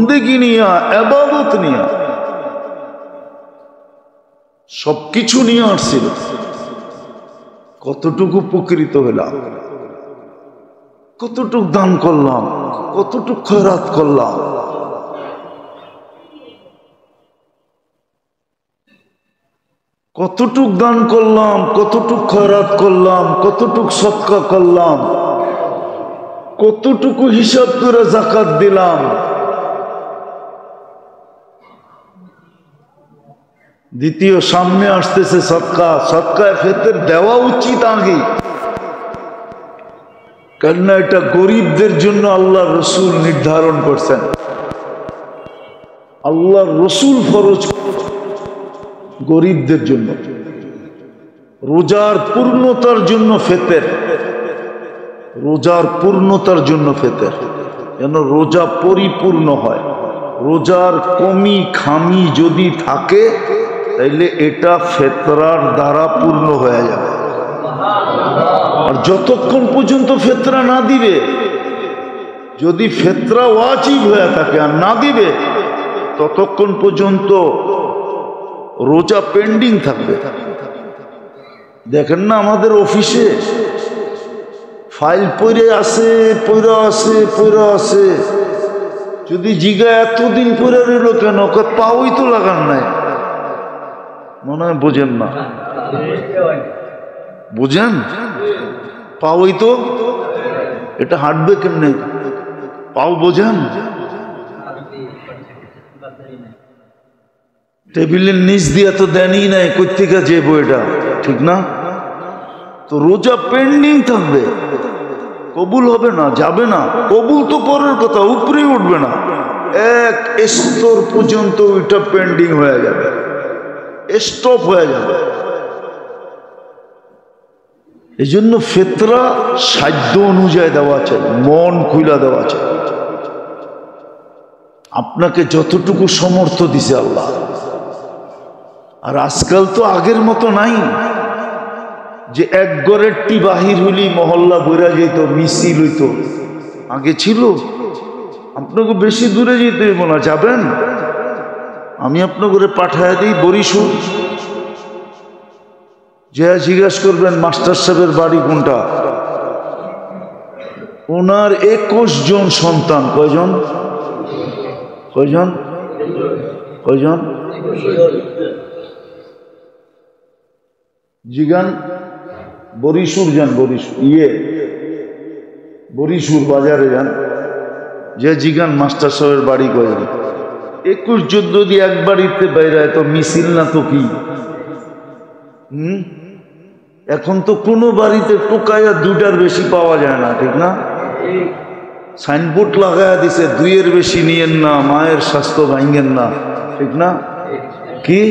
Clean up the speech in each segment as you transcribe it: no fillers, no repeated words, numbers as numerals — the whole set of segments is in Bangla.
বন্দেগী নিয়া, ইবাদত নিয়া, সবকিছু নিয়ে আসছিল। কতটুকু উপকৃত হলাম, কতটুক দান করলাম, কতটুক খয়রাত করলাম। কতটুক দান করলাম, কতটুক খয়রাত করলাম, কতটুক সদকা করলাম, কতটুকু হিসাব করে যাকাত দিলাম। দ্বিতীয় সামনে আসতেছে সদকা। সদকায় ফিতর দেওয়া উচিত আগে, কেননা এটা গরিবদের জন্য আল্লাহ রসুল নির্ধারণ করছেন। আল্লাহ রসুল ফরজ গরিবদের জন্য, রোজার পূর্ণতার জন্য ফিতর, রোজার পূর্ণতার জন্য ফিতর, যেন রোজা পরিপূর্ণ হয়। রোজার কমি খামি যদি থাকে তাইলে এটা ফিতরার দ্বারা পূর্ণ হয়ে যাবে। আর যতক্ষণ পর্যন্ত ফিতরা না দিবে, যদি ফিতরা ওয়াজিব হয়ে থাকে আর না দিবে, ততক্ষণ পর্যন্ত রোজা পেন্ডিং থাকবে। দেখেন না আমাদের অফিসে ফাইল পড়ে আছে, পড়ে আছে, পড়ে আছে। যদি জিগা এতদিন পড়ে রইল কেন, পাওই তো লাগান নাই, মনে হয় বোঝেন না। বুঝেন? পাওই তো, এটা হাঁটবে কেমনে? পাও বোঝেন? টেবিলের নিচ দিয়ে তো দেনই নাই, কোথেকে যে বইটা, ঠিক না? তো রোজা পেন্ডিং থাকবে, কবুল হবে না, যাবে না। কবুল তো পরের কথা, উপরেই উঠবে না, এক স্তর পর্যন্ত ওইটা পেন্ডিং হয়ে যাবে, স্টপ হয়ে যাবে। এই জন্য ফিতরা সাধ্য অনুযায়ী দেওয়া চাই, মন খুলা দেওয়া চাই। আপনাকে যতটুকু সমর্থ দিছে আল্লাহ। আর আজকাল তো আগের মতো নাই যে এক ঘরের টি বাহির হইলেই মহল্লা বইরা যেত, মিছিল হইত। আগে ছিল। আপনাকে বেশি দূরে যেতে হইব না, যাবেন, আমি আপনার ঘরে পাঠায় দিই বরিশাল, যে জিজ্ঞাসা করবেন মাস্টার সাহেবের বাড়ি কোনটা, ওনার 21 জন সন্তান। কয়জন? কয়জন? কয়জন? জিগান বরিশাল যান, বরিশাল বাজারে যান, যে জিগান মাস্টার সাহেবের বাড়ি কয়জন। 21 জন যদি এক বাড়িতে বাইরে তো মিছিল না তো কি? এখন তো কোনো বাড়িতে টোকাইয়া 2টার বেশি পাওয়া যায় না, ঠিক না? সাইনবোর্ড লাগাইয়া দিছে 2-এর বেশি নিয়েন না, মায়ের স্বাস্থ্য ভাঙেন না, ঠিক না? কি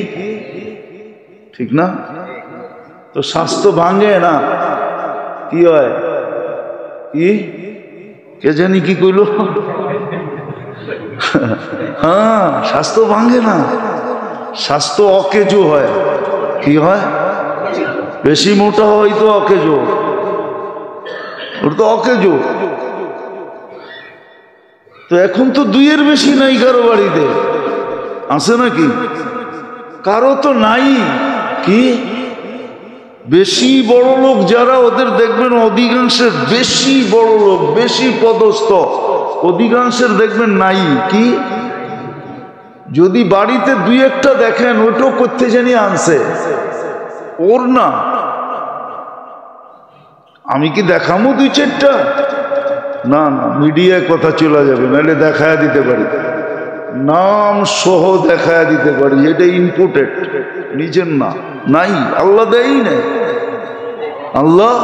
ঠিক না? তো স্বাস্থ্য ভাঙে না, কি হয়? কি কে জানি কি কইল? হ্যাঁ, স্বাস্থ্য ভাঙে না, স্বাস্থ্য অকেজো হয়। কি হয়? বেশি মোটা হয় তো অকেজো, ওটা তো অকেজো। তো এখন তো 2-এর বেশি নাই কারো বাড়িতে, আছে নাকি? কারো তো নাই। কি বেশি বড় লোক যারা, ওদের দেখবেন অধিকাংশের, বেশি বড় লোক, বেশি পদস্থ, অধিকাংশের দেখবেন নাই। কি যদি বাড়িতে 2-একটা দেখেন, ওইটাও করতে জানি আনছে, ওর না। আমি কি দেখামো 2-4টা? না না, মিডিয়ায় কথা চলে যাবে, নাহলে দেখায় দিতে পারি, নাম সহ দেখায় দিতে পারি, এটা ইম্পোর্টেড, নিজের না। নাই, আল্লাহ দেই নাই, আল্লাহ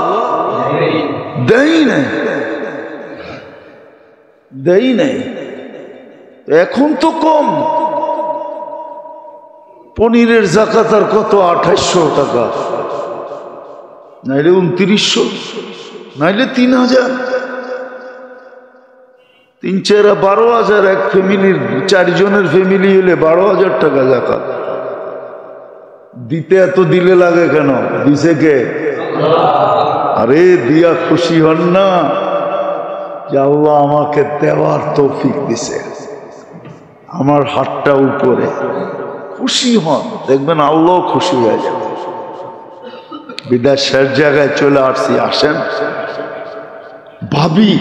দেই নাই, দেই নাই। এখন তো কম। পনিরের জাকাত আর কত? 2800 টাকা, নাইলে 2900, নাইলে 3000, 3-4 12,000। এক ফ্যামিলির 4 জনের ফ্যামিলি হলে 12,000 টাকা জাকাত দিতে। এত দিলে লাগে কেন? দিছে কে? আরে দিয়া খুশি হন না যে আল্লাহ আমাকে দেওয়ার তৌফিক দিছে। আমার হাতটা উপরে, খুশি হন, দেখবেন আল্লাহ খুশি হয়ে যাবে। বিদায় শেষ জায়গায় চলে আসছি, আসেন ভাবি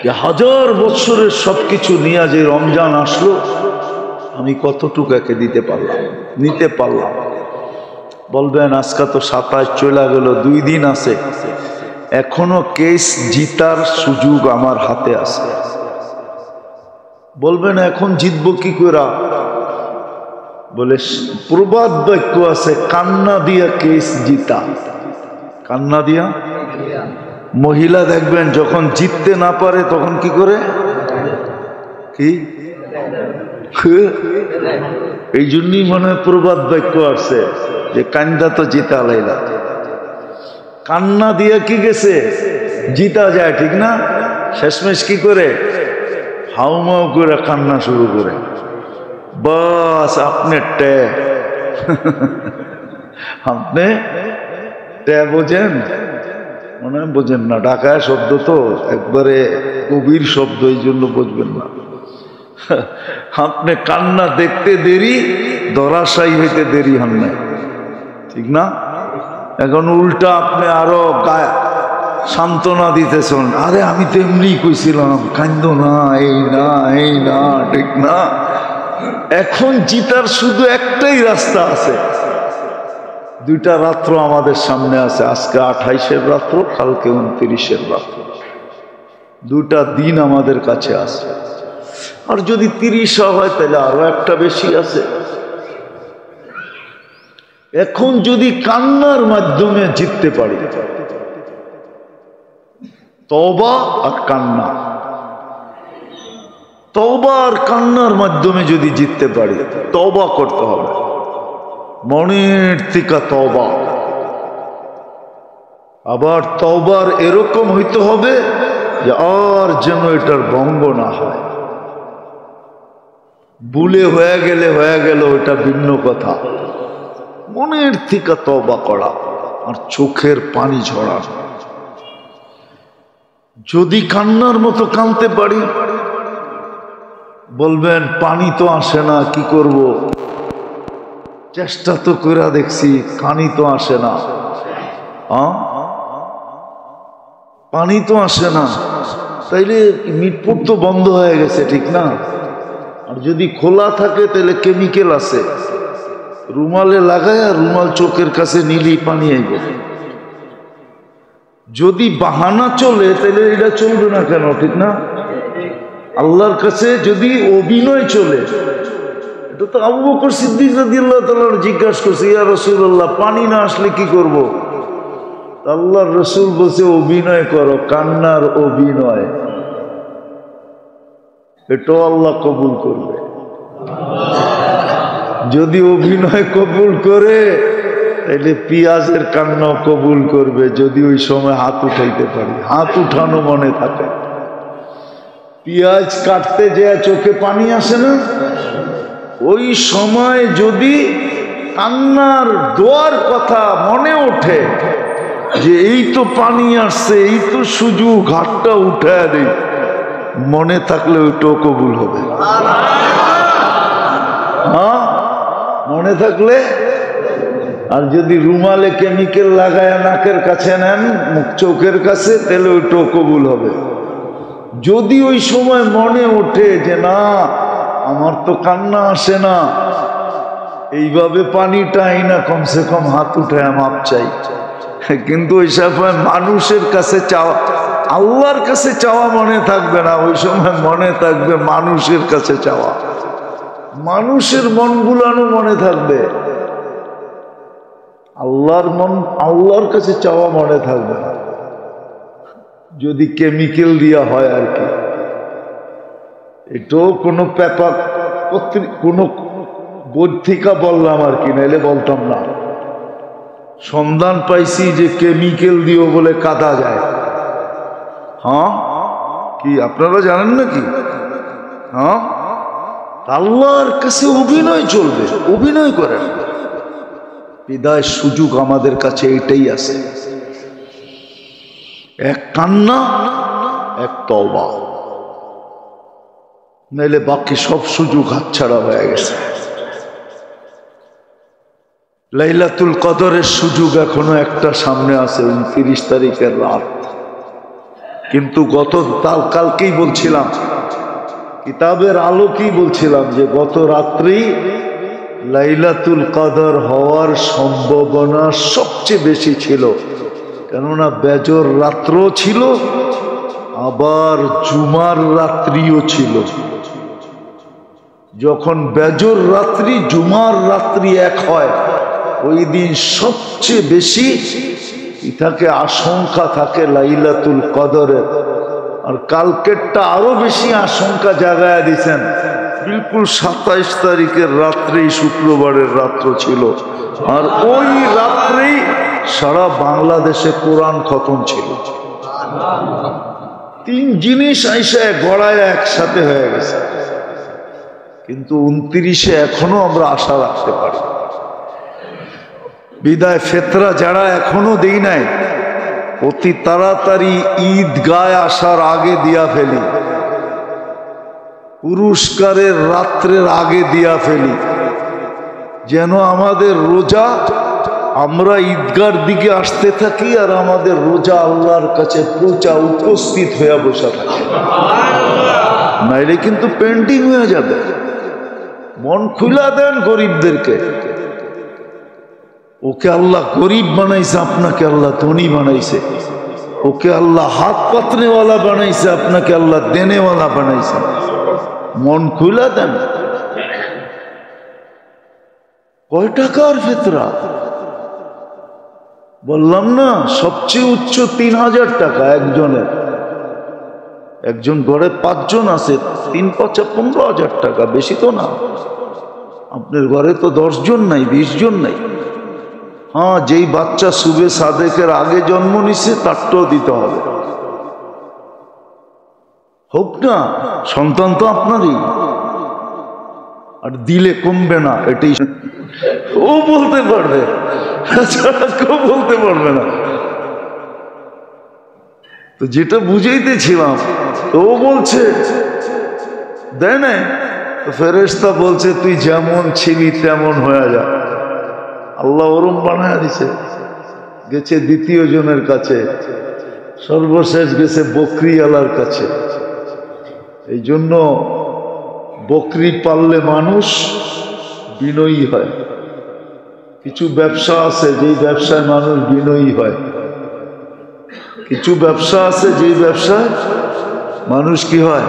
যে 1000 বছরের সবকিছু নিয়ে যে রমজান আসলো, আমি কতটুকু একে দিতে পারলাম, নিতে পারলাম। বলবেন আজকে তো 27 চলে গেল, 2 দিন আছে, এখনো কেস জিতার সুযোগ আমার হাতে আছে। বলবেন এখন জিতবো কি করে? বলে প্রবাদ বাক্য আছে, কান্না দিয়া কেস জিতা। কান্না দিয়া মহিলা দেখবেন যখন জিততে না পারে তখন কি করে, কি এই জন্যই মনে হয় প্রবাদ বাক্য আছে যে কান্দা তো জিতা লাইলা। কান্না দিয়া কি গেছে, জিতা যায়, ঠিক না? শেষমেশ কি করে, হাউমাউ করে কান্না শুরু করে, বাস আপনি টে আপনি টে বোঝেন, মনে হয় বোঝেন না। ঢাকায় শব্দ তো একবারে গভীর শব্দ, এই জন্য বুঝবেন না। আপনি কান্না দেখতে দেরি, ধরাশায়ী হইতে দেরি হন নাই, ঠিক না? এখন উল্টা আপনি আরো গায়ে সান্ত্বনা দিতেছেন, আরে আমি তো এমনি কইছিলাম, কান্দো না, এই না, এই না, ঠিক না? এখন জিতার শুধু একটাই রাস্তা আছে, 2টা রাত্র আমাদের সামনে আছে। আজকে 28-এর রাত্র, কালকে 29-এর রাত্র, 2টা দিন আমাদের কাছে আছে। আর যদি 30 হয় তাহলে আরো একটা বেশি আছে। এখন যদি কান্নার মাধ্যমে জিততে পারি, তওবা আর কান্না, তওবা আর কান্নার মাধ্যমে যদি জিততে পারি, তওবা করতে হবে, মনের থেকে তওবা। আবার তওবার এরকম হইতে হবে যে আর যেন এটার ভঙ্গ না হয়। ভুলে হয়ে গেল ওটা ভিন্ন কথা, মনের থেকে তওবা করা আর চোখের পানি ঝরা। যদি কান্নার মতো কাঁদতে পারি, বলবেন পানি তো আসে না, কি করব? চেষ্টা তো করে দেখছি, পানি তো আসে না, পানি তো আসে না, তাইলে মিটপুট তো বন্ধ হয়ে গেছে, ঠিক না? আর যদি খোলা থাকে তাহলে কেমিক্যাল আছে, রুমালে লাগায় আর রুমাল চোখের কাছে নিলেই পানি আইব। যদি বাহানা চলে তাহলে এটা চলবে না কেন, ঠিক না? আল্লাহর কাছে যদি অভিনয় চলে, এটা তো আবু বকর সিদ্দিক রাদিয়াল্লাহু তাআলা জিজ্ঞাসা করছে, ইয়া রাসূলুল্লাহ, পানি না আসলে কি করব? আল্লাহর রাসূল বলছে, অভিনয় করো, কান্নার অভিনয়, এটাও আল্লাহ কবুল করবে। যদি অভিনয় কবুল করে তাহলে পেঁয়াজের কান্নাও কবুল করবে, যদি ওই সময় হাত উঠাইতে পারি। হাত উঠানো মনে থাকে, পেঁয়াজ কাটতে যে চোখে পানি আসে না, ওই সময় যদি কান্নার দোয়ার কথা মনে ওঠে যে এই তো পানি আসছে, এই তো সুযোগ, হাতটা উঠায় দেই, মনে থাকলে ওইটাও কবুল হবে। হ্যাঁ, মনে থাকলে। আর যদি রুমালে কেমিক্যাল লাগায় নাকের কাছে নেন, মুখ চোখের কাছে, তাহলে ওইটাও কবুল হবে। যদি ওই সময় মনে ওঠে যে না, আমার তো কান্না আসে না, এইভাবে পানিটাই না, কমসে কম হাত উঠায় মাপ চাই। কিন্তু ওই সময় মানুষের কাছে চাওয়া, আল্লাহর কাছে চাওয়া মনে থাকবে না, ওই সময় মনে থাকবে মানুষের কাছে চাওয়া, মানুষের মন গুলানো মনে থাকবে, আল্লাহর কাছে চাওয়া মনে থাকবে না। যদি কেমিক্যাল দিয়া হয় আর কি, এটাও কোনো পেপার কোনো পত্রিকা বললাম আর কি, নাইলে বলতাম না। সন্ধান পাইছি যে কেমিক্যাল দিও বলে কাঁদা যায়। হ্যাঁ, কি আপনারা জানেন নাকি? হ্যাঁ, আল্লাহর কাছে অভিনয় চলবে, অভিনয় করেন। বিদায় সুযোগ আমাদের কাছে এটাই আছে, এক কান্না, এক তওবা। নাইলে বাকি সব সুযোগ হাতছাড়া হয়ে গেছে। লাইলাতুল কদরের সুযোগ এখনো একটা সামনে আছে, 29 তারিখের রাত। কিন্তু কালকেই বলছিলাম, কিতাবের আলোকেই বলছিলাম যে গত রাত্রি লাইলাতুল কদর হওয়ার সম্ভাবনা সবচেয়ে বেশি ছিল, কেননা বেজর রাত্র ছিল, আবার জুমার রাত্রিও ছিল। যখন বেজর রাত্রি জুমার রাত্রি এক হয়, ওই দিন সবচেয়ে বেশি থাকে আশঙ্কা থাকে লাইলাতুল কদরের। আর কালকেরটা আরো বেশি আশঙ্কা জাগায়া দিছেন, বিলকুল 27 তারিখের রাত্রেই শুক্রবারের রাত্র ছিল, আর ওই রাত্রেই সারা বাংলাদেশে কোরআন খতম ছিল। তিন জিনিস আইসা গড়ায় একসাথে হয়ে গেছে। কিন্তু 29-এ এখনো আমরা আশা রাখতে পারি। বিদায় ফেতরা যারা এখনো দেই নাই, অতি তাড়াতাড়ি ঈদগায় আসার আগে দিয়া ফেলি, পুরস্কারের রাত্রের আগে দিয়া ফেলি, যেন আমাদের রোজা আমরা ঈদগার দিকে আসতে থাকি আর আমাদের রোজা আল্লাহর কাছে উপস্থিত হয়ে বসে থাকে। নাইলে কিন্তু পেন্টিং হয়ে যাবে। মন খুলা দেন গরিবদেরকে। ওকে আল্লাহ গরিব বানাইছে, আপনাকে আল্লাহ ধনী বানাইছে। ওকে আল্লাহ হাত পাতনেওয়ালা বানাইছে, আপনাকে আল্লাহ দেনেওয়ালা বানাইছে। মন খুলা দেন। কয় টাকার ফিতরা বললাম না, সবচেয়ে উচ্চ 3000 টাকা একজনের। একজন ঘরে 5 জন আছে, 3-5-15,000 টাকা, বেশি তো না। আপনার ঘরে তো 10 জন নাই, 20 জন নাই। হ্যাঁ, যেই বাচ্চা সুবে সাদেকের আগে জন্ম নিছে তারটাও দিতে হবে। হোক না, সন্তান তো আপনারই, আর দিলে কমবে না, এটাই ও বলতে পারবে, কেউ বলতে পারবে না। তো যেটা বুঝাইতেছিলাম, তো ও বলছে দেয় না, তো ফেরেশতা বলছে তুই যেমন ছিলি তেমন হয়ে যা। আল্লাহ ওরম বানায় দিছে। গেছে দ্বিতীয় জনের কাছে, সর্বশেষ গেছে বকরিওয়ালার কাছে। এই জন্য বকরি পাললে মানুষ বিনয়ী হয়। কিছু ব্যবসা আছে যেই ব্যবসায় মানুষ বিনয়ী হয়, কিছু ব্যবসা আছে যেই ব্যবসায় মানুষ কি হয়,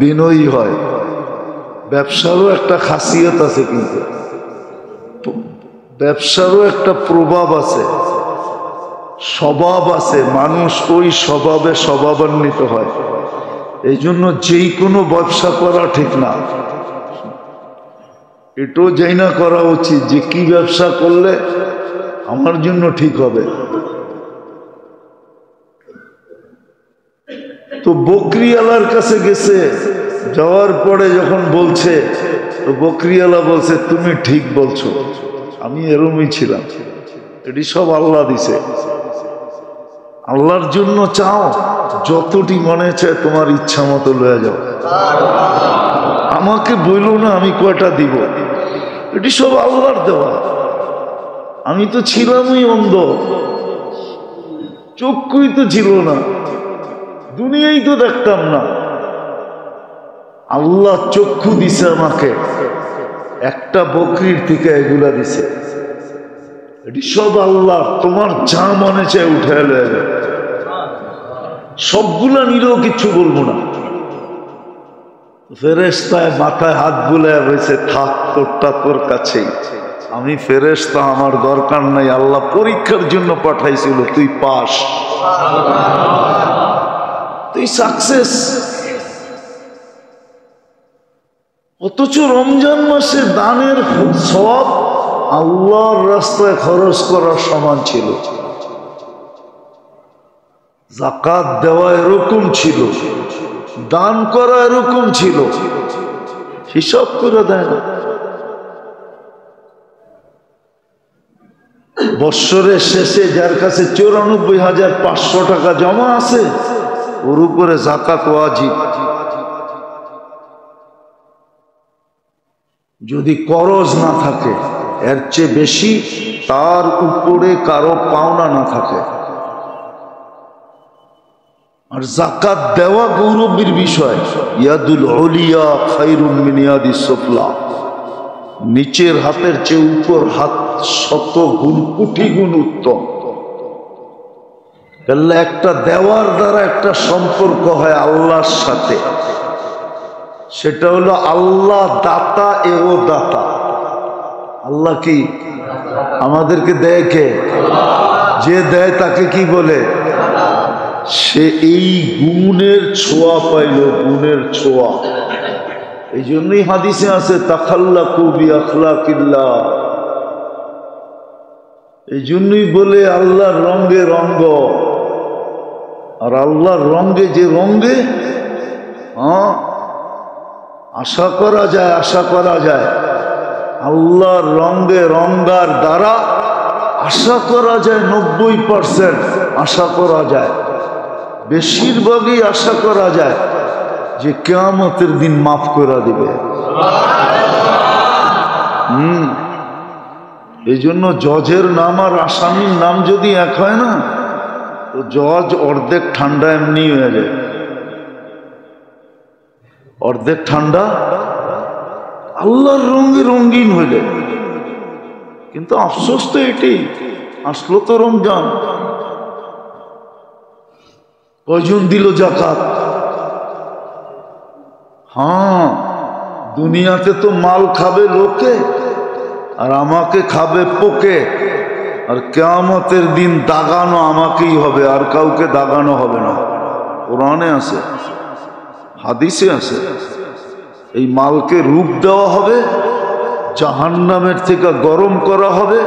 বিনয়ী হয়। ব্যবসারও একটা খাসিয়ত আছে, কিন্তু ব্যবসারও একটা প্রভাব আছে, স্বভাব আছে। মানুষ ওই স্বভাবে স্বভাবান্বিত হয়। এই জন্য যেই কোনো ব্যবসা করা ঠিক না। এটাও যাই না করা উচিত যে কি ব্যবসা করলে আমার জন্য ঠিক হবে। তো বকরিওয়ালার কাছে গেছে, যাওয়ার পরে যখন বলছে, তো বকরিওয়ালা বলছে তুমি ঠিক বলছো, আমি এরমই ছিলাম, এটি সব আল্লাহ দিছে। আল্লাহর জন্য চাও, যতটি মনে চায় তোমার ইচ্ছা মতো লয়ে যাও, আমাকে বইলো না আমি কয়টা দিব, এটি সব আল্লাহর দেওয়া। আমি তো ছিলামই অন্ধ, চক্ষুই তো ছিল না, দুনিয়াই তো দেখতাম না। আল্লাহ চক্ষু দিছে আমাকে, একটা বকরির থেকে এগুলা দিছে। এটি সব আল্লাহ, তোমার যা মনে চায় উঠে এলে, সবগুলা নিলেও কিচ্ছু বলবো না। ফেরেশতায় মাথায় হাত বুলায় হয়েছে, থাক তোরটা তোর কাছেই, আমি ফেরেশতা, আমার দরকার নাই। আল্লাহ পরীক্ষার জন্য পাঠাইছিল, তুই পাস, তুই সাকসেস। অথচ রমজান মাসে দানের সব আল্লাহর রাস্তায় খরচ করার সমান ছিল। যাকাত দেওয়া এরকম ছিল, দান করা এরকম ছিল, হিসাব করে দেয় না। বৎসরের শেষে যার কাছে 94,500 টাকা জমা আছে, ওর উপরে যাকাত ওয়াজিব। যদি করজ না থাকে, এর চেয়ে বেশি তার উপরে কারো পাওনা না থাকে। আর যাকাত দেওয়া গৌরবের বিষয়। ইয়াদুল উলিয়া খায়রুম মিন ইয়াদিস সুফলা, নিচের হাতের চেয়ে উপর হাত 100 গুণ কোটি গুণ উত্তম। একটা দেওয়ার দ্বারা একটা সম্পর্ক হয় আল্লাহর সাথে, সেটা হলো আল্লাহ দাতা এও দাতা। আল্লাহ কি আমাদেরকে দেয়? কে? যে দেয় তাকে কি বলে? সে এই গুণের ছোঁয়া পাইল, গুণের ছোঁয়া। এই জন্যই হাদিসে আছে তাখাল্লাকু বিআখলাকিল্লাহ। এই জন্যই বলে আল্লাহর রঙে রঙ্গ। আর আল্লাহর রঙে যে রঙে আশা করা যায়, আশা করা যায়। আল্লাহর রঙে রঙ্গার দ্বারা আশা করা যায় 90% আশা করা যায়, বেশিরভাগই আশা করা যায় যে কিয়ামতের দিন মাফ করে দিবে। এই জন্য জজের নাম আর আসামির নাম যদি এক হয় না, তো জজ অর্ধেক ঠান্ডা এমনি হয়ে যায়, অর্ধেক ঠান্ডা আল্লাহর রঙে রঙিন হইলে। কিন্তু আফসোস তো এটি, আসলো তো রমজান, কয়জন দিল যাকাত? হ্যাঁ, দুনিয়াতে তো মাল খাবে লোকে, আর আমাকে খাবে পোকে। আর কিয়ামতের দিন দাগানো আমাকেই হবে, আর কাউকে দাগানো হবে না। কোরআনে আছে, হাদিসে আছে। এই মালকে রূপ দেওয়া হবে, জাহান্নামের থেকে গরম করা হবে।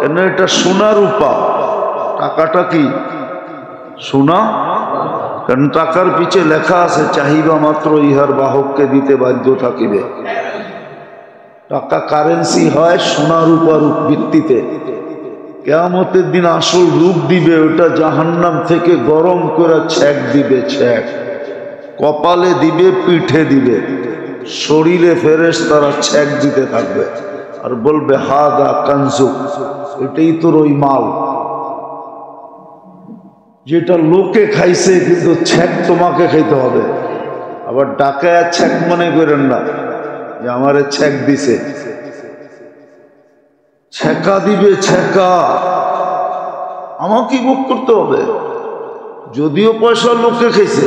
কেন? এটা সোনা রূপা। টাকাটা কি সোনা? কারণ টাকার পিছে লেখা আছে চাহিদা মাত্র ইহার বাহককে দিতে বাধ্য থাকিবে। টাকা কারেন্সি হয় সোনা রূপার ভিত্তিতে। কিয়ামতের দিন আসল রূপ দিবে, ওটা জাহান্নাম থেকে গরম করে ছ্যাক দিবে, ছ্যাক কপালে দিবে, পিঠে দিবে, শরীরে ফেরেশতারা ছ্যাক দিতে থাকবে আর বলবে হাদা কানজুক, এটাই তোর ওই মাল যেটা লোকে খাইছে, কিন্তু ছ্যাক তোমাকে খাইতে হবে। আবার ডাকায় ছ্যাক মনে করেন না যে আমারে ছ্যাক দিছে, ছ্যাকা দিবে, ছ্যাকা আমাকে ভোগ করতে হবে। যদিও পয়সা লোকে খাইছে,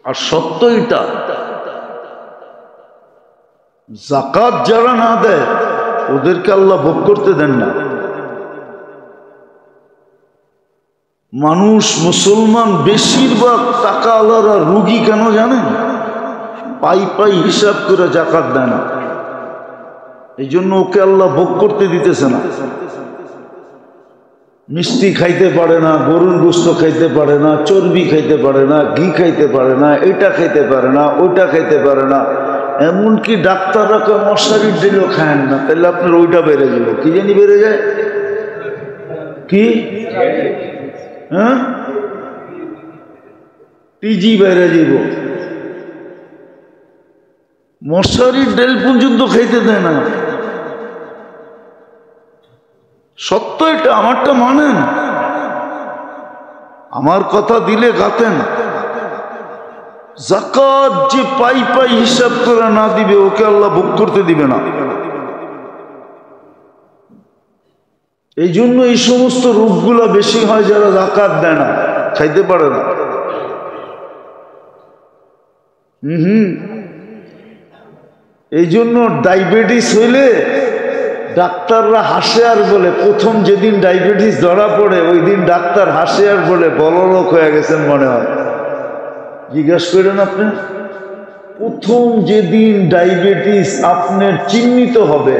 আর সত্য এটা, যাকাত যারা না দেয় ওদেরকে আল্লাহ ভোগ করতে দেন না। মানুষ মুসলমান বেশিরভাগ টাকা আলারা রুগী কেন জানেন? পাই পাই হিসাব করে যাকাত দেয় না। এই জন্য ওকে আল্লাহ ভোগ করতে দিতেছে না। মিষ্টি খাইতে পারে না, গরুর গোশত খাইতে পারে না, চর্বি খাইতে পারে না, ঘি খাইতে পারে না, এটা খাইতে পারে না, ওইটা খাইতে পারে না। এমনকি ডাক্তাররা মশারির দিলেও খায়েন না, তাহলে আপনার ওইটা বেড়ে যাবে। কি জানি বেড়ে যায় কি? হ্যাঁ, টিজি বেড়ে যাব। মশারির ডেল পর্যন্ত খাইতে দেয় না। সত্য এটা, আমারটা মানেন। আমার কথা দিলে গাতেন। যাকাত যে পাই পাই হিসাব করে না দিবে, ওকে আল্লাহ ভোগ করতে দিবে না। এই জন্য এই সমস্ত রোগগুলা বেশি হয় যারা যাকাত দেয় না, খাইতে পারে না। এই জন্য ডায়াবেটিস হইলে ডাক্তাররা হাসে আর বলে, প্রথম যেদিন ডায়াবেটিস ধরা পড়ে ওই দিন ডাক্তার হাসে আর বলে বড়লোক হয়ে গেছেন মনে হয়। জিজ্ঞাসা করেন আপনি, প্রথম যেদিন ডায়াবেটিস আপনার চিহ্নিত হবে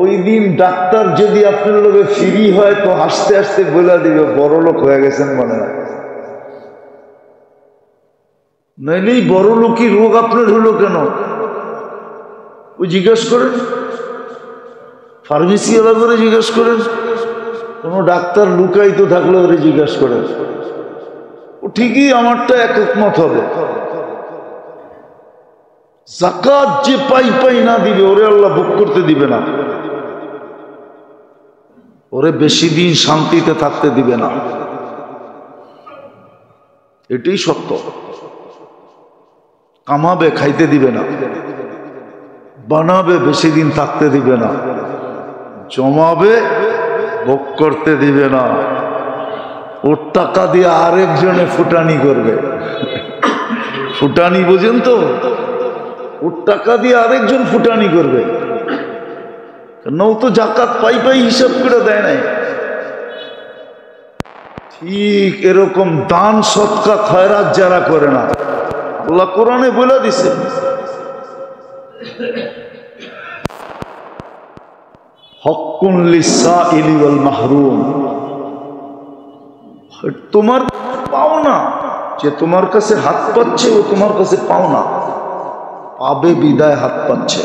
ওই দিন ডাক্তার যদি আপনার লোকে ফ্রি হয় তো হাসতে হাসতে বলে দিবে বড়লোক হয়ে গেছেন মনে হয়। নাইলেই বড়লোকই রোগ আপনার হলো কেন ওই জিজ্ঞাসা করেন। ফার্মেসি আলাদা করে জিজ্ঞাসা করেন, কোনো ডাক্তার লুকাইতো থাকলে ওরে জিজ্ঞাসা করেন, ও ঠিকই আমারটা একমত হবে। যাকাত যে পাই পাই না দিবে ওরে আল্লাহ ভোগ করতে দিবে না, ওরে বেশি দিন শান্তিতে থাকতে দিবে না। এটাই সত্য। কামাবে খাইতে দিবে না, বানাবে বেশি দিন থাকতে দিবে না, জমাবে ভোগ করতে দিবে না। ওর টাকা দিয়ে আরেকজনে ফুটানি করবে। ফুটানি বোঝেন তো? ওর টাকা দিয়ে আরেকজন ফুটানি করবে, কেন ও তো জাকাত পাই পাই হিসাব করে দেয় নাই। ঠিক এরকম দান সদকা খয়রাত যারা করে না, আল্লাহ কোরআনে বলে দিছে হক্কুন লিসাইলি ওয়াল মাহরুম, তোমার পাও না, যে তোমার কাছে হাত পাচ্ছে ও তোমার কাছে পাও না, পাবে বিদায় হাত পাচ্ছে।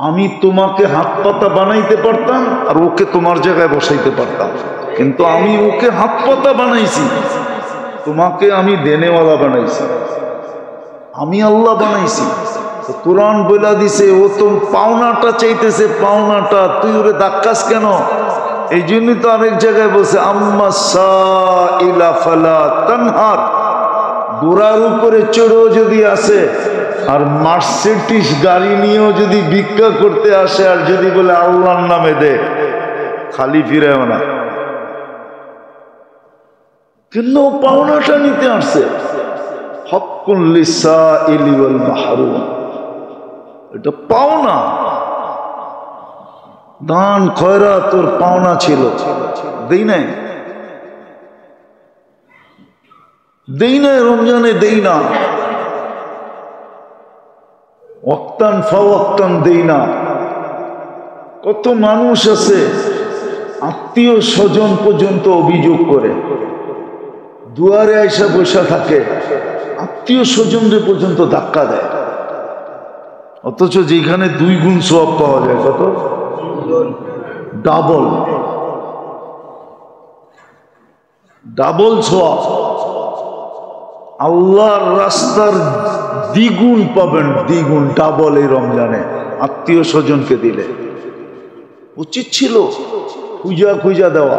আমি তোমাকে হাত পাতা বানাইতে পারতাম আর ওকে তোমার জায়গায় বসাইতে পারতাম, কিন্তু আমি ওকে হাত পাতা বানাইছি, তোমাকে আমি দেনেওয়ালা বানাইছি, আমি আল্লাহ বানাইছি। কোরআন বলে দিছে ও তো পাওনাটা চাইতেছে, পাওনাটা তুই ওরে ধাক্কাস কেন? এই জন্যই তো আরেক জায়গায় বলছে আম্মা সাইলা ফালা তানহার, ঘোড়ার উপরে চড়েও যদি আসে আর মার্সিডিজ গাড়ি নিয়েও যদি ভিক্ষা করতে আসে আর যদি বলে আল্লাহর নামে দে, খালি ফিরেও না, কিন্তু পাওনাটা নিতে আসছে। হক্কুন লিসাইলি ওয়াল মাহরুম, এটা পাওনা। দান খয়রাত তোর পাওনা ছিল, দেই নাই, দেই নাই, রমজানে দেই না, ওয়াক্তান ফাওয়াক্তান দেই না। কত মানুষ আছে আত্মীয় স্বজন পর্যন্ত অভিযোগ করে, দুয়ারে আইসা বসা থাকে, আত্মীয় স্বজনদের পর্যন্ত ধাক্কা দেয়, অথচ যেখানে 2 গুণ সওয়াব পাওয়া যায়, কত ডাবল ডাবল সওয়াব, আল্লাহর রাস্তার দ্বিগুণ পাবেন, দ্বিগুণ ডাবল এই রমজানে আত্মীয় স্বজনকে দিলে। উচিত ছিল খুঁজা খুঁজা দেওয়া,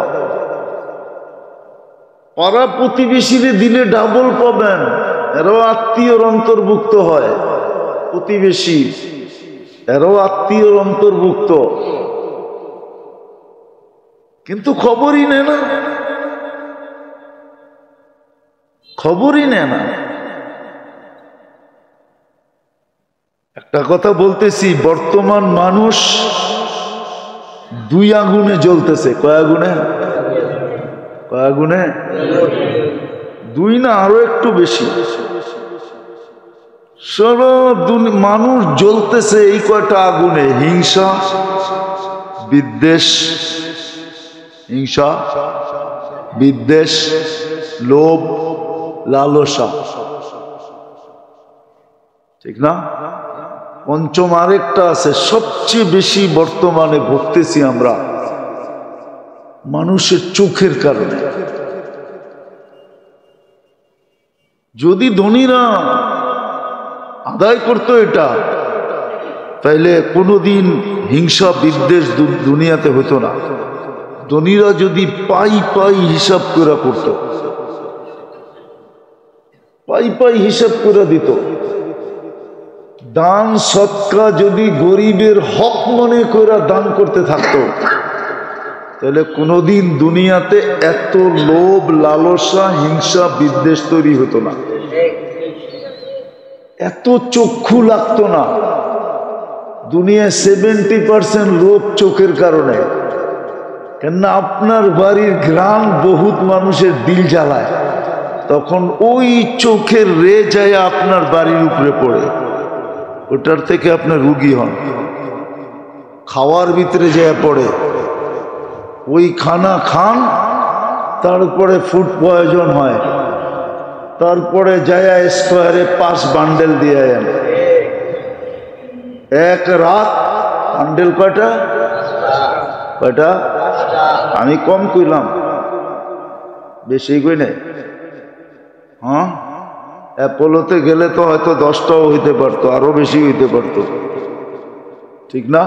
পাড়া প্রতিবেশীরে দিলে ডাবল পাবেন, এরাও আত্মীয়র অন্তর্ভুক্ত হয়, প্রতিবেশী এরাও আত্মীয়র অন্তর্ভুক্ত, কিন্তু খবরই নেয় না, খবরই নেয় না। একটা কথা বলতেছি, বর্তমান মানুষ 2 আগুনে জ্বলতেছে। কয় আগুনে? কয় আগুনে? 2 না, আরো একটু বেশি। সারা মানুষ জ্বলতেছে এই কয়টা আগুনে: হিংসা, বিদ্বেষ, হিংসা, বিদ্বেষ, লোভ, লালসা, ঠিক না? পঞ্চম আরেকটা আছে, সবচেয়ে বেশি বর্তমানে ভুগতেছি আমরা মানুষের চোখের কারণে। যদি ধনীরা আদায় করতো এটা, তাইলে কোনোদিন হিংসা বিদ্বেষ দুনিয়াতে হতো না। ধনীরা যদি পাই পাই হিসাব করে করতো, পাই পাই হিসাব করে দিত, দান সৎকা যদি গরিবের হক মনে করে দান করতে থাকতো, তাহলে কোনোদিন দুনিয়াতে এত লোভ, লালসা, হিংসা, বিদ্বেষ তৈরি হতো না, এত চক্ষু লাগতো না। দুনিয়ায় 70% লোভ চোখের কারণে। কেননা আপনার বাড়ির ঘ্রাণ বহুত মানুষের দিল জ্বালায়, তখন ওই চোখের রে যায় আপনার বাড়ির উপরে পড়ে, ওটার থেকে আপনার রুগী হন। খাওয়ার ভিতরে যায় পড়ে, ওই খানা খান, তারপরে ফুড পয়জন হয়, তারপরে যায় স্কোয়ারে 5 বান্ডেল দিয়ে আন। এক রাত বান্ডেল কয়টা? কয়টা? আমি কম কইলাম, বেশি কই নাই। হ্যাঁ, অ্যাপোলোতে গেলে তো হয়তো 10টাও হইতে পারতো, আরো বেশি হইতে পারতো, ঠিক না?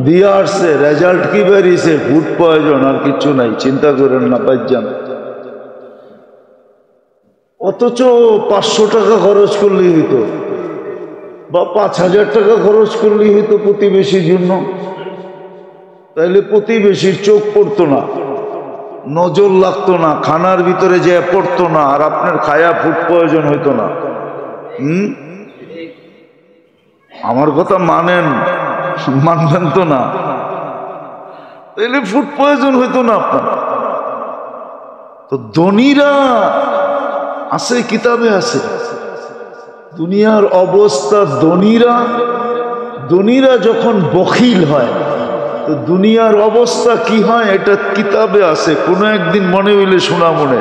দিয়ে আসছে, রেজাল্ট কি বেরিয়েছে? ফুড পয়জন, আর কিচ্ছু নাই, চিন্তা করেন না বাইজান। অথচ 500 টাকা খরচ করলেই হইতো, বা 5000 টাকা খরচ করলেই হইতো প্রতিবেশীর জন্য। তাইলে প্রতিবেশীর চোখ পড়তো না, নজর লাগতো না, খানার ভিতরে যে পড়তো না, আর আপনার খায়া ফুড পয়জন হইতো না। আমার কথা মানেন, মানবেন তো না? তাইলে ফুড পয়জন হইতো না আপনার। তো ধনীরা আছে, কিতাবে আছে দুনিয়ার অবস্থা। ধনীরা যখন বখিল হয় তো দুনিয়ার অবস্থা কি হয়, এটা কিতাবে আছে। কোনো একদিন মনে হইলে শোনা মনে,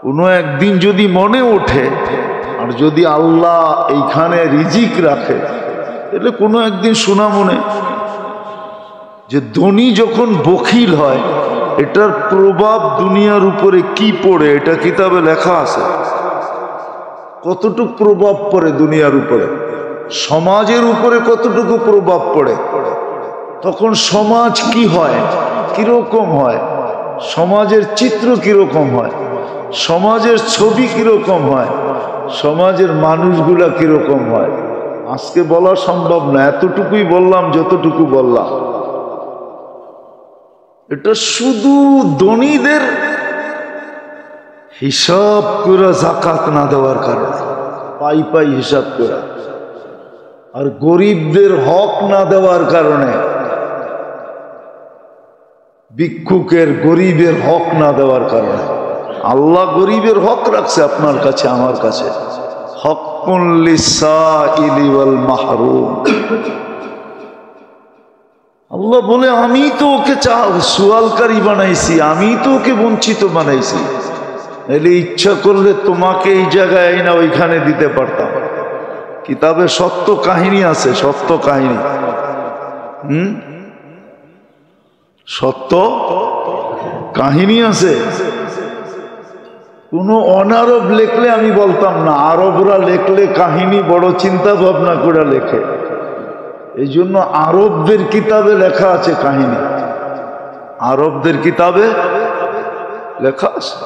কোনো একদিন যদি মনে ওঠে, আর যদি আল্লাহ এইখানে রিজিক রাখে, তাহলে কোনো একদিন শোনা মনে যে ধনী যখন বখিল হয় এটার প্রভাব দুনিয়ার উপরে কি পড়ে, এটা কিতাবে লেখা আছে। কতটুকু প্রভাব পড়ে দুনিয়ার উপরে, সমাজের উপরে কতটুকু প্রভাব পড়ে, তখন সমাজ কি হয়, কিরকম হয়, সমাজের চিত্র কিরকম হয়, সমাজের ছবি কিরকম হয়, সমাজের মানুষগুলা কিরকম হয়, আজকে বলা সম্ভব না। এতটুকুই বললাম যতটুকু বললাম। এটা শুধু ধনীদের হিসাব করে জাকাত না দেওয়ার কারণে, পাই পাই হিসাব করে, আর গরিবদের হক না দেওয়ার কারণে, ভিক্ষুকের গরিবের হক না দেওয়ার কারণে। আল্লাহ গরিবের হক রাখছে আপনার কাছে, আমার কাছে। হক্কুন লিসাইলি ওয়াল মাহরুম। আল্লাহ বলে আমি তো ওকে সুয়ালকারী বানাইছি, আমি তো ওকে বঞ্চিত বানাইছি। এলে ইচ্ছা করলে তোমাকে এই জায়গায় না ওইখানে দিতে পারতাম। কিতাবে সত্য কাহিনী আছে, সত্য কাহিনী। সত্য কাহিনী আছে। কোন অনারব লেখলে আমি বলতাম না, আরবরা লেখলে কাহিনী বড় চিন্তা ভাবনা করে লেখে। এই জন্য আরবদের কিতাবে লেখা আছে কাহিনী, আরবদের কিতাবে লেখা আছে,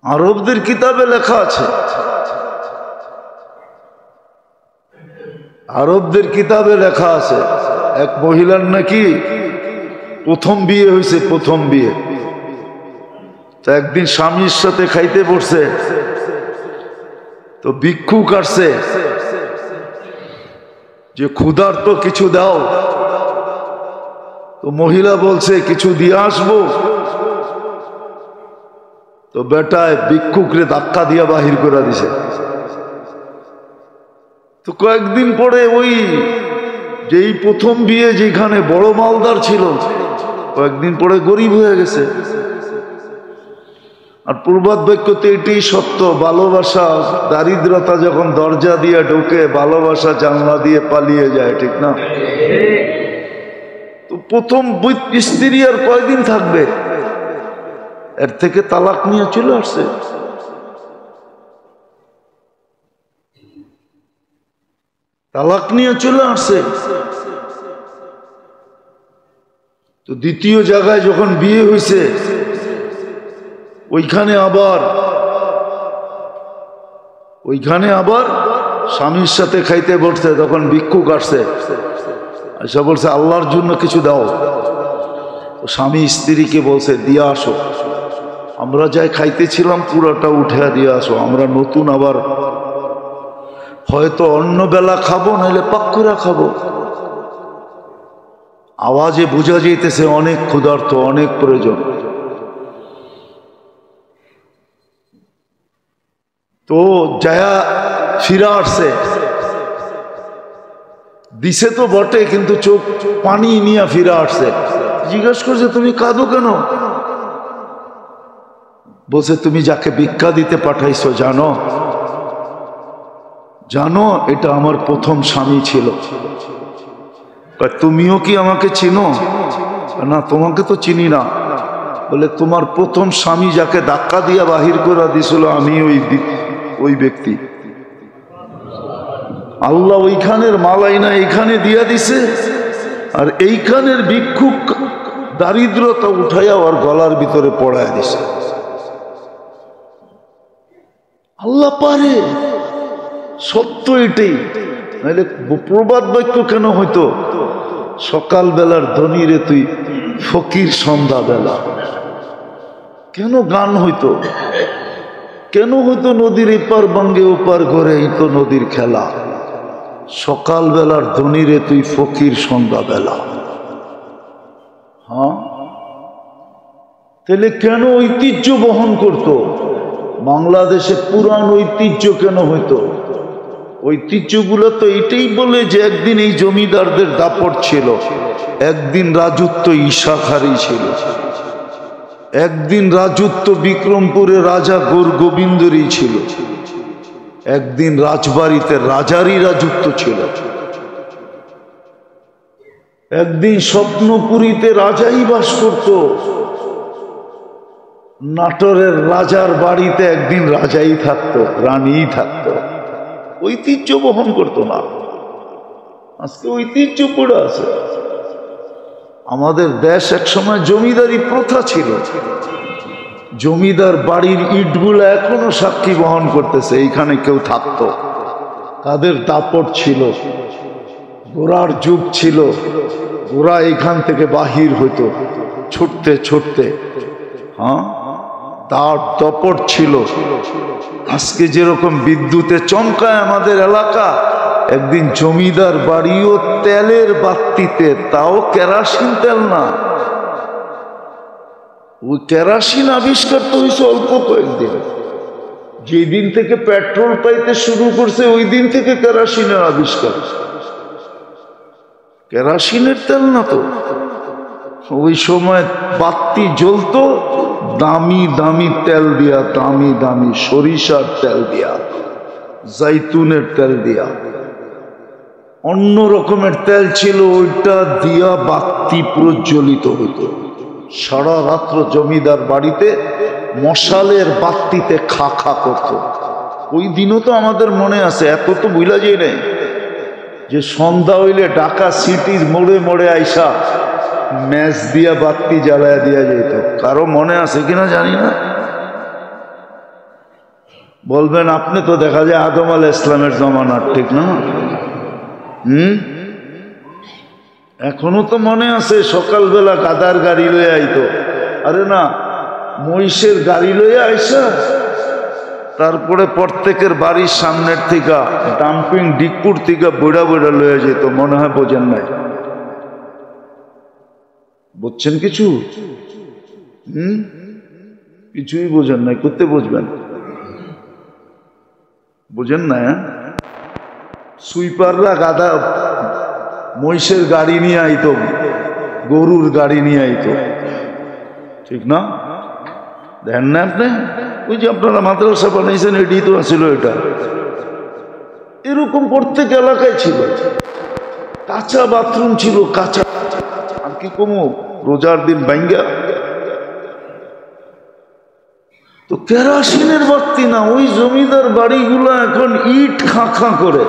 আরবদের কিতাবে লেখা আছে, আরবদের কিতাবে লেখা আছে। এক মহিলার নাকি প্রথম বিয়ে হয়েছে, প্রথম বিয়ে। তো একদিন স্বামীর সাথে খাইতে বসছে, তো ভিক্ষুক আসছে যে ক্ষুধার্ত কিছু দাও। তো মহিলা বলছে কিছু দিয়ে আসবো। তো বেটায় ভিক্ষুকরে ধাক্কা দিয়া বাহির করে দিছে। তো কয়েকদিন পরে ওই যেই প্রথম বিয়ে যেখানে বড় মালদার ছিল, কয়েকদিন পরে গরিব হয়ে গেছে। আর প্রবাদ বাক্যতে এটাই সত্য, ভালোবাসা দারিদ্রতা যখন দরজা দিয়ে ঢোকে, ভালোবাসা জানলা দিয়ে পালিয়ে যায়, ঠিক না? তো প্রথম স্ত্রী আর কয়দিন থাকবে, এর থেকে তালাক নিয়ে চলে আসছে। তালাক নিয়ে চলে আসছে। তো দ্বিতীয় জায়গায় যখন বিয়ে হয়েছে, ওইখানে আবার স্বামীর সাথে খাইতে বসছে। তখন ভিক্ষুক আসছে, আচ্ছা বলছে আল্লাহর জন্য কিছু দাও। তো স্বামী স্ত্রীকে বলছে দিয়ে আসো, আমরা যাই খাইতেছিলাম পুরাটা উঠে দিয়ে আসো, আমরা নতুন আবার হয়তো অন্য বেলা খাবো, নাহলে পাক্কুরা খাবো। আওয়াজে বোঝা যাইতেছে অনেক ক্ষুধার্ত, অনেক প্রয়োজন। তো যায়া ফিরা আসছে, দিছে তো বটে, কিন্তু চোখ পানি নিয়ে ফিরা আসছে। জিজ্ঞাসা করছে তুমি কাঁদো কেন? বলছে তুমি যাকে ভিক্ষা দিতে পাঠাইছো জানো, জানো এটা আমার প্রথম স্বামী ছিল। তুমিও কি আমাকে চিনো? না তোমাকে তো চিনি না। বলে তোমার প্রথম স্বামী যাকে ধাক্কা দিয়া বাহির করে দিছিল আমি ওই ব্যক্তি। আল্লাহ ওইখানের মালাইনা এইখানে দিয়া দিছে, আর এইখানের ভিক্ষুক দারিদ্রতা উঠাইয়া ওর গলার ভিতরে পড়ায় দিছে। আল্লাহ পারে, সত্য এটাই। নাহলে প্রবাদ বাক্য কেন হইতো? সকাল বেলার ধনী রে তুই ফকির সন্ধ্যা বেলা। কেন গান হইতো? কেন হইতো নদীর এপার বাঙ্গে ওপার ঘরে এই তো নদীর খেলা। সকাল বেলার ধনী রে তুই ফকির সন্ধ্যা বেলা। হ্যাঁ, তাহলে কেন ঐতিহ্য বহন করত? বাংলাদেশে পুরান ঐতিহ্য কেন হইতো? ঐতিহ্যগুলো তো এটাই বলে যে একদিন এই জমিদারদের দাপট ছিল, একদিন রাজত্ব ঈশাখারী ছিল, একদিন রাজত্ব বিক্রমপুরে রাজা গোবিন্দরই ছিল, একদিন রাজবাড়িতে রাজারই রাজত্ব ছিল, একদিন স্বপ্নপুরীতে রাজাই বাস করত, নাটোরের রাজার বাড়িতে একদিন রাজাই থাকতো, রানীই থাকতো। ঐতিহ্য বহন করতো না। আজকে ঐতিহ্য পড়ে আছে। আমাদের দেশ একসময় জমিদারি প্রথা ছিল। জমিদার বাড়ির ইটগুলো এখনো সাক্ষী বহন করতেছে, এইখানে কেউ থাকতো, তাদের দাপট ছিল, ঘোড়ার যুগ ছিল, ঘোড়া এখান থেকে বাহির হইতো ছুটতে ছুটতে। হ্যাঁ, তার দাপট ছিল। আজকে যেরকম বিদ্যুতে চমকায় আমাদের এলাকা, একদিন জমিদার বাড়িও তেলের বাতিতে, তাও কেরাসিন তেল না। ওই কেরাসিন আবিষ্কার তো হয়েছে অল্প কয়েকদিন। যেদিন থেকে পেট্রোল পাইতে শুরু করছে ওই দিন থেকে কেরাসিনের আবিষ্কার। কেরাসিনের তেল না তো। ওই সময় বাতি জ্বলতো দামি দামি তেল দিয়া, দামি দামি সরিষার তেল দিয়া, জাইতুনের তেল দিয়া, অন্য রকমের তেল ছিল, ওইটা দিয়া বাতি প্রজ্বলিত হইত। সারা রাত্র জমিদার বাড়িতে মশালের বাতিতে খা খা করত। ওই দিনও তো আমাদের মনে আছে, এত তো ভুলা যায় নাই, যে সন্ধ্যা হইলে ঢাকা সিটির মোড়ে মোড়ে আইসা ম্যাচ দিয়া বাতি জ্বালায়া দিয়া যেত। কারো মনে আছে কিনা জানি না, বলবেন। আপনি তো দেখা যায় আদম আলাইহিস ইসলামের জমানার, ঠিক না? এখনো তো মনে আছে, সকালবেলা গাদার গাড়ি লইয়া আইতো। আরে না, মহিষের গাড়ি লইয়া আইসা তারপরে প্রত্যেকের বাড়ির সামনের থেকে ডাম্পিং ডিগপুর থেকে বইড়া বইড়া লইয়া যেত। মনে হয় বোঝেন নাই? বুঝছেন কিছু? কিছুই বোঝেন নাই, করতে বুঝবেন? বোঝেন না? সুইপাররা গাদা মহিষের গাড়ি নিয়ে আইতো, গরুর গাড়ি নিয়ে আইতো, ঠিক না? দেখেন না আপনি? ওই যে আপনারা মাদ্রাসা বানাইছেন, এটি তো ছিল। এটা এরকম প্রত্যেক এলাকায় ছিল। কাঁচা বাথরুম ছিল, কাঁচা। আর কি কমু রোজার দিন ভাঙ্গা। তো কেরাসিনের বাতি না, ওই জমিদার বাড়িগুলো এখন ইট খাঁ করে।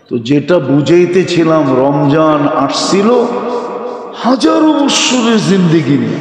তো যেটা বুঝাইতেছিলাম, রমজান আসছিল হাজারো বৎসরের জিন্দেগি নিয়ে।